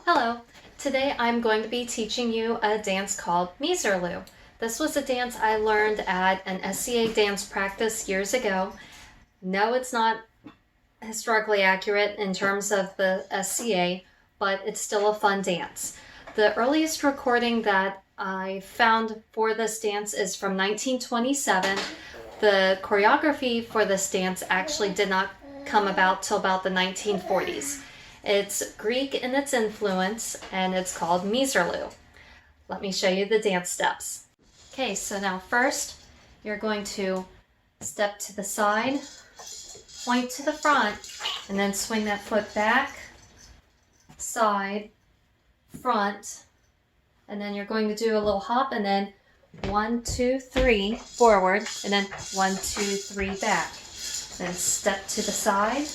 Hello, today I'm going to be teaching you a dance called Misirlou. This was a dance I learned at an SCA dance practice years ago. No, it's not historically accurate in terms of the SCA, but it's still a fun dance. The earliest recording that I found for this dance is from 1927. The choreography for this dance actually did not come about till about the 1940s. It's Greek in its influence, and it's called Misirlou. Let me show you the dance steps. Okay, so now first, you're going to step to the side, point to the front, and then swing that foot back, side, front, and then you're going to do a little hop, and then 1, 2, 3 forward, and then 1, 2, 3 back. Then step to the side,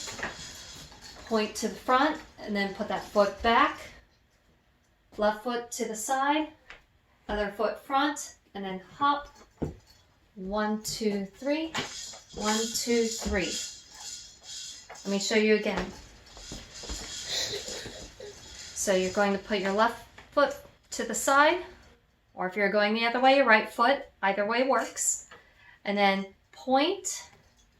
point to the front, and then put that foot back, left foot to the side, other foot front, and then hop, 1, 2, 3, 1, 2, 3. Let me show you again. So you're going to put your left foot to the side, or if you're going the other way, your right foot, either way works. And then point,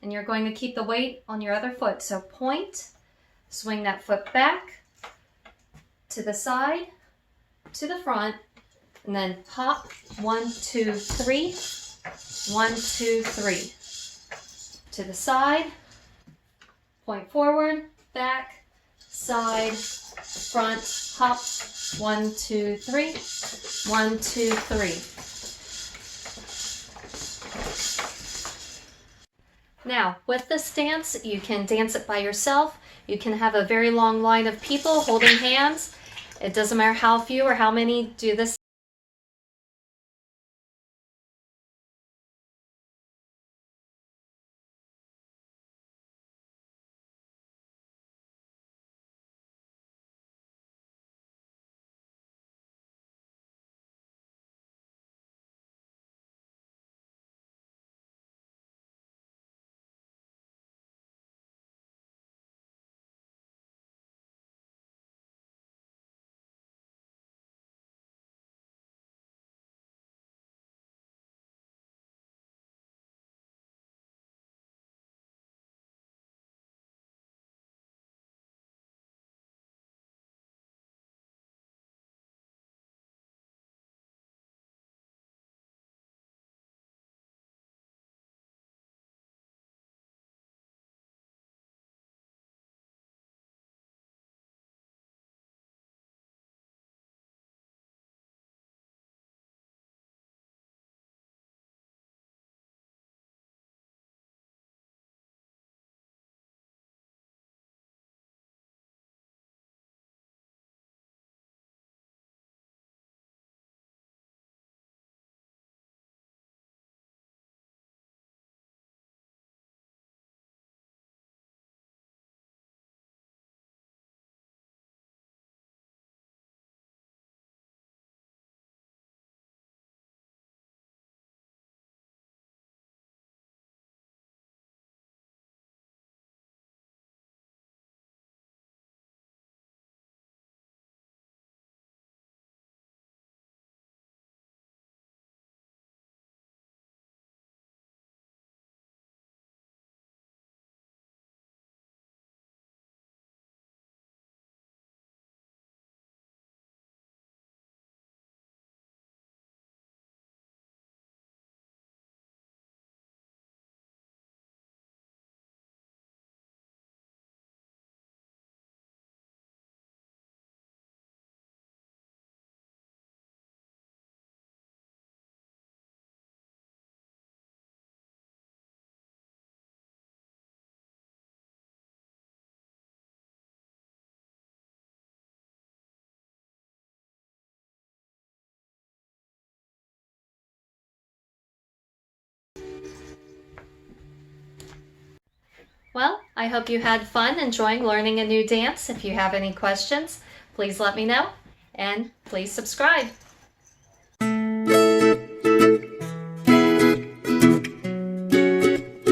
and you're going to keep the weight on your other foot. So point, swing that foot back, to the side, to the front, and then hop, 1, 2, 3, 1, 2, 3. To the side, point forward, back, side, front, hop, 1, 2, 3, 1, 2, 3. Now, with this dance, you can dance it by yourself. You can have a very long line of people holding hands. It doesn't matter how few or how many do this. Well, I hope you had fun enjoying learning a new dance. If you have any questions, please let me know, and please subscribe.